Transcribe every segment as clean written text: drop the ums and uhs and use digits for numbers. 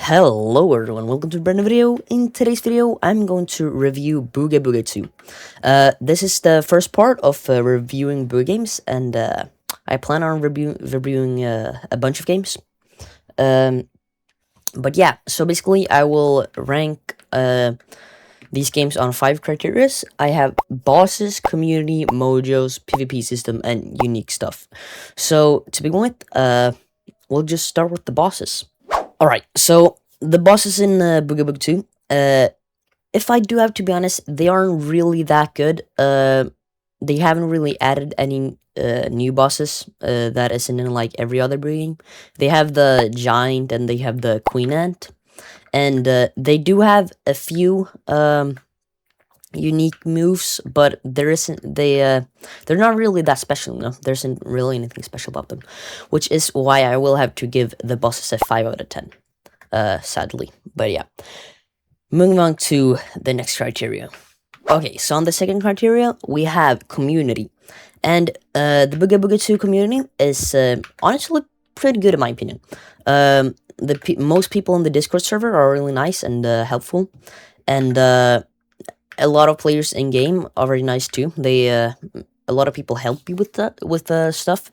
Hello everyone, welcome to a brand new video. In today's video, I'm going to review Booga 2. This is the first part of reviewing Booga games, and I plan on reviewing a bunch of games. But yeah, so basically I will rank these games on 5 criteria. I have bosses, community, mojos, PvP system, and unique stuff. So to begin with, we'll just start with the bosses. Alright, so the bosses in Booga 2, if I do have to be honest, they aren't really that good. They haven't really added any new bosses that isn't in like every other Booga game. They have the giant and they have the queen ant, and they do have a few unique moves, but they're not really that special, you know? There isn't really anything special about them, which is why I will have to give the bosses a 5 out of 10, sadly. But yeah, moving on to the next criteria. Okay, so on the second criteria, we have community, and the Booga 2 community is honestly pretty good in my opinion. Most people on the Discord server are really nice and helpful, and a lot of players in game are very nice too. A lot of people help you with stuff,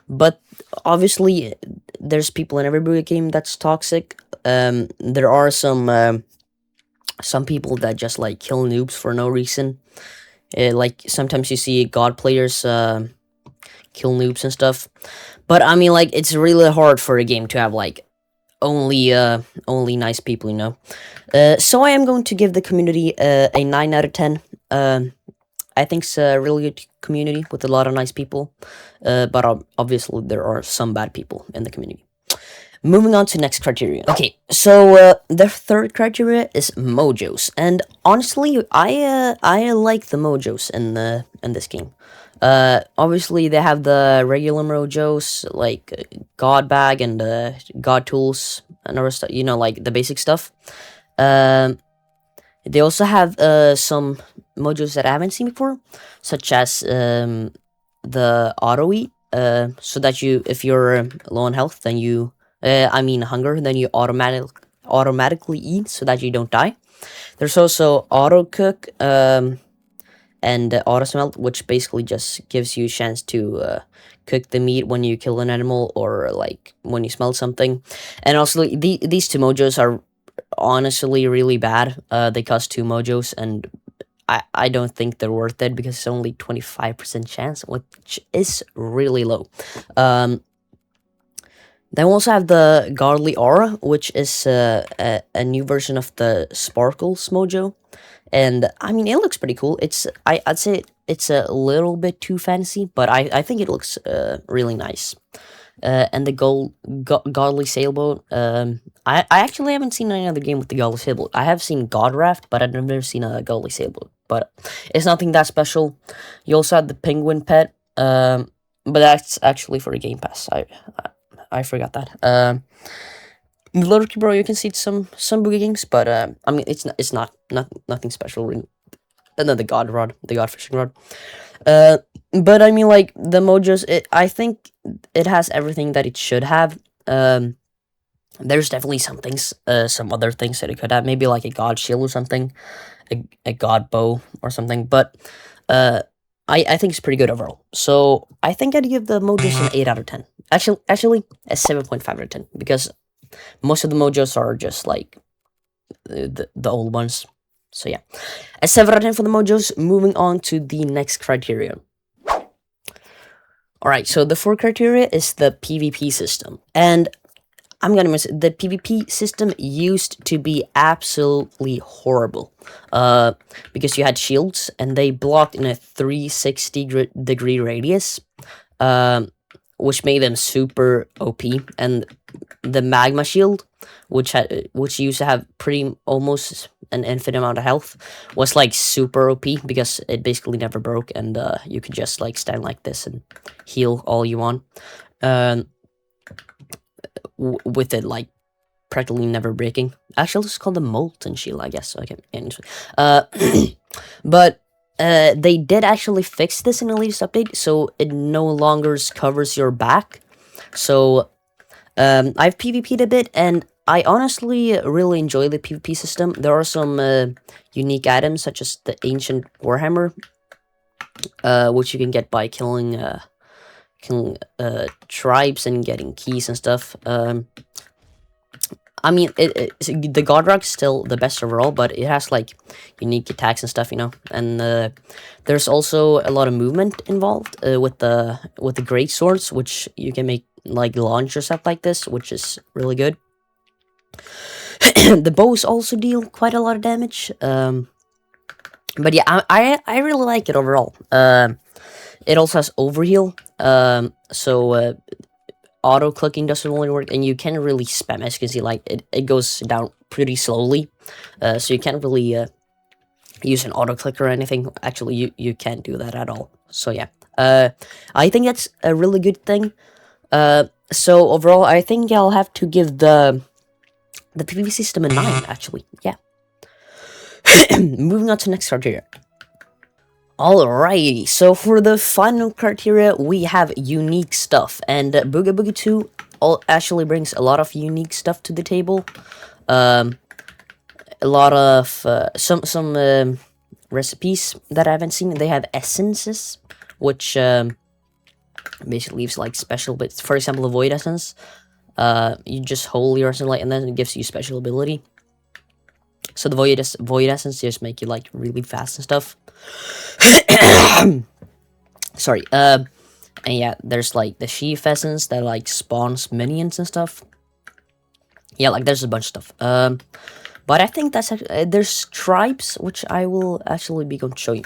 but obviously there's people in every Booga game that's toxic. There are some people that just like kill noobs for no reason. Like sometimes you see god players kill noobs and stuff, but I mean, like, it's really hard for a game to have like only nice people, you know. So I am going to give the community a 9 out of 10. I think it's a really good community with a lot of nice people, but obviously there are some bad people in the community. Moving on to next criteria. Okay, so the third criteria is mojos, and honestly, I like the mojos in this game. Obviously they have the regular mojos like god bag and god tools and other stuff, you know, like the basic stuff. They also have some mojos that I haven't seen before, such as the auto eat, so that if you're low on health, then you hunger, then you automatically eat so that you don't die. There's also auto cook and auto smelt, which basically just gives you a chance to cook the meat when you kill an animal or like when you smell something. And also these two mojos are honestly really bad. They cost 2 mojos, and I don't think they're worth it because it's only 25% chance, which is really low. Then we also have the Godly Aura, which is a new version of the Sparkles mojo. And I mean, it looks pretty cool. I'd say it's a little bit too fancy, but I think it looks really nice. And the Godly Sailboat. I actually haven't seen any other game with the Godly Sailboat. I have seen God Raft, but I've never seen a Godly Sailboat. But it's nothing that special. You also have the Penguin Pet, but that's actually for the Game Pass. I forgot that. In the loader bro, you can see some Booga games, but I mean, it's nothing special really. And then the God Rod, the God Fishing Rod. But I mean, like, the mojos, I think it has everything that it should have. There's definitely some other things that it could have, maybe like a God Shield or something, a God Bow or something. But I think it's pretty good overall. So I think I'd give the mojos an 8 out of 10. Actually, a 7.5 out of 10, because most of the mojos are just like the old ones. So yeah, a 7 out of 10 for the mojos. Moving on to the next criteria. Alright, so the 4th criteria is the PvP system. And I'm gonna miss it. The PvP system used to be absolutely horrible. Because you had shields and they blocked in a 360-degree radius. Which made them super OP, and the magma shield, which used to have almost an infinite amount of health, was like super OP because it basically never broke, and you could just like stand like this and heal all you want, with it like practically never breaking. Actually, it's called the molten shield, I guess. Okay, but they did actually fix this in the latest update, so it no longer covers your back. So I've PvP'd a bit, and I honestly really enjoy the PvP system. There are some unique items such as the ancient warhammer, which you can get by killing tribes and getting keys and stuff. I mean, the God Rock's still the best overall, but it has like unique attacks and stuff, you know. And there's also a lot of movement involved with the great swords, which you can make like launch or stuff like this, which is really good. The bows also deal quite a lot of damage. But yeah, I really like it overall. It also has overheal. So auto clicking doesn't really work, and you can't really spam. As you can see, like it goes down pretty slowly, so you can't really use an auto click or anything. Actually, you can't do that at all. So yeah, I think that's a really good thing. So overall, I think I'll have to give the PvP system a 9. Actually, yeah. Moving on to next criteria. Alrighty, so for the final criteria, we have unique stuff, and Booga Booga 2 actually brings a lot of unique stuff to the table. A lot of some recipes that I haven't seen. They have essences, which basically leaves like special bits. For example, a void essence. You just hold your essence, like, and then it gives you special ability. So the void essence just make you like really fast and stuff. Sorry. And yeah, there's like the sheaf essence that like spawns minions and stuff. Yeah, like there's a bunch of stuff. But I think that's there's tribes, which I will actually be going to show you.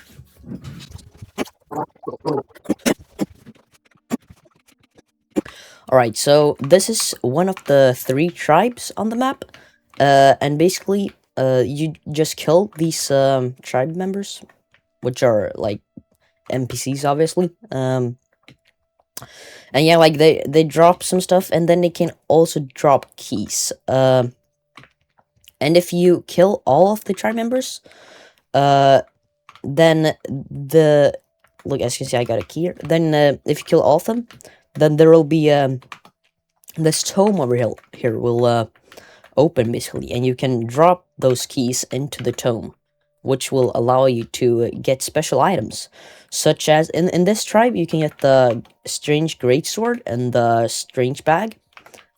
Alright, so this is one of the 3 tribes on the map. And basically, you just kill these tribe members, which are like NPCs, obviously. And yeah, like they drop some stuff, and then they can also drop keys. And if you kill all of the tribe members, then look, as you can see, I got a key here. Then if you kill all of them, then there will be this tome over here will open basically, and you can drop those keys into the tome, which will allow you to get special items, such as in this tribe you can get the strange greatsword and the strange bag,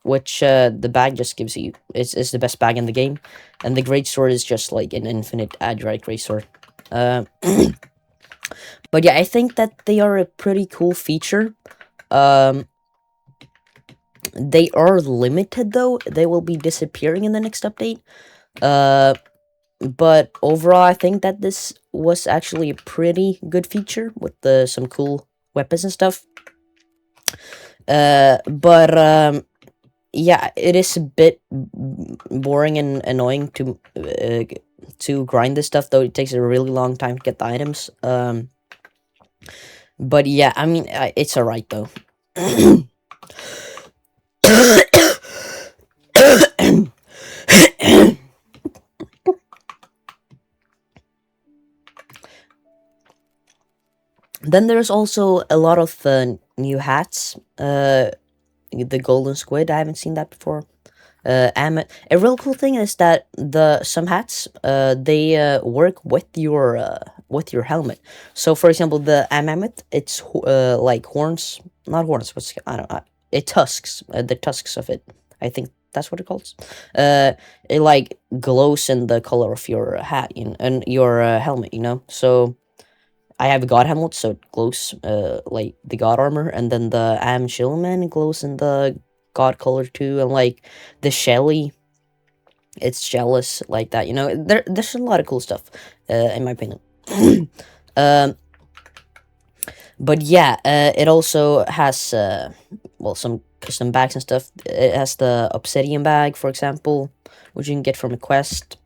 which the bag just gives you. It's the best bag in the game, and the greatsword is just like an infinite agile greatsword. But yeah, I think that they are a pretty cool feature. They are limited though. They will be disappearing in the next update. But overall, I think that this was actually a pretty good feature with some cool weapons and stuff. But yeah, it is a bit boring and annoying to grind this stuff, though. It takes a really long time to get the items. But yeah, I mean, it's alright though. Then there's also a lot of new hats. The golden squid, I haven't seen that before. A real cool thing is that some hats they work with your helmet. So for example, the mammoth, it's like horns, not horns, but I don't know, it tusks, the tusks of it. I think that's what it calls. It like glows in the color of your hat, and your helmet, So I have a god helmet, so it glows like the god armor, and then the Am Shillman glows in the god color too, and like the Shelly, it's jealous like that. There's a lot of cool stuff, in my opinion. But yeah, it also has well, some custom bags and stuff. It has the obsidian bag, for example, which you can get from a quest.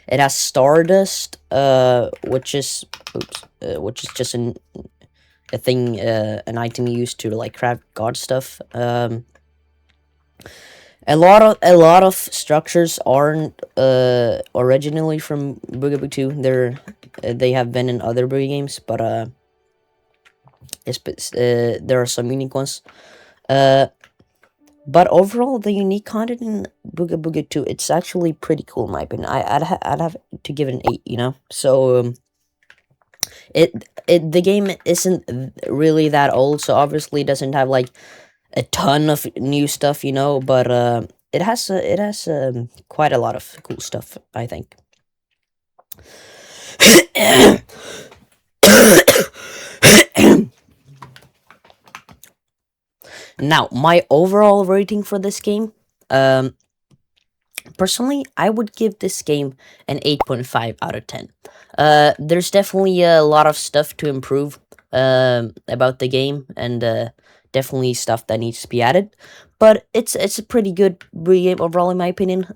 It has Stardust, which is just a thing, an item used to like craft god stuff. A lot of structures aren't originally from Booga Booga 2. They have been in other Booga games, but there are some unique ones. But overall, the unique content in Booga Booga 2, it's actually pretty cool in my opinion. I'd have to give it an 8, you know? So, the game isn't really that old, so obviously it doesn't have, like, a ton of new stuff, you know? But, it has quite a lot of cool stuff, I think. Now, my overall rating for this game, personally, I would give this game an 8.5 out of 10. There's definitely a lot of stuff to improve about the game, and definitely stuff that needs to be added. But it's a pretty good game overall, in my opinion.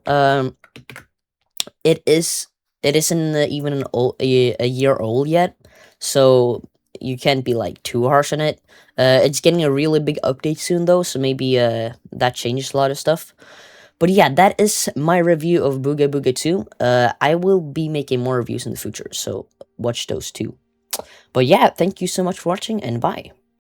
It is it isn't even a year old yet, so you can't be like too harsh on it. It's getting a really big update soon though, so maybe that changes a lot of stuff. But yeah, that is my review of Booga Booga 2. I will be making more reviews in the future, so watch those too. But yeah, thank you so much for watching, and bye.